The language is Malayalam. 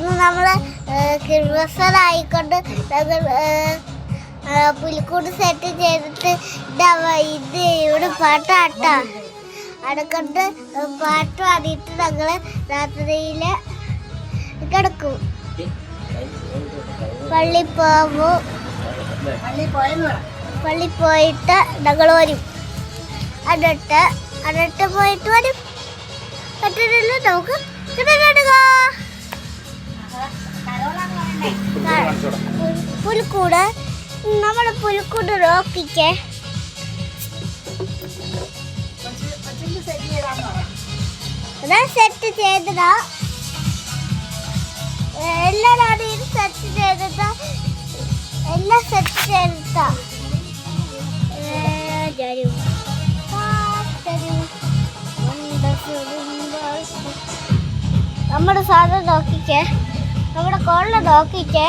ഇന്ന് നമ്മൾ ക്രിസ്മസായിക്കൊണ്ട് ഞങ്ങൾ പുലിക്കൂട് സെറ്റ് ചെയ്തിട്ട് ഇത് ഇവിടെ പാട്ടാട്ടാ അടക്കൊണ്ട് പാട്ട് പാടിയിട്ട് ഞങ്ങൾ രാത്രിയിൽ കിടക്കും. പള്ളി പോയിട്ട് ഞങ്ങൾ വരും. അടട്ട് പോയിട്ട് വരും. പറ്റില്ല നമുക്ക് പുലിക്കൂട് നമ്മുടെ പുലിക്കൂട് നോക്കിക്കേ. സെറ്റ് ചെയ്തതാ എല്ലാവരും സെറ്റ് ചെയ്തതാ എല്ലാം സെറ്റ് ചെയ്തതാ. നമ്മുടെ സാധനം നോക്കിക്കേ, നമ്മുടെ കോളിൽ നോക്കിക്കേ.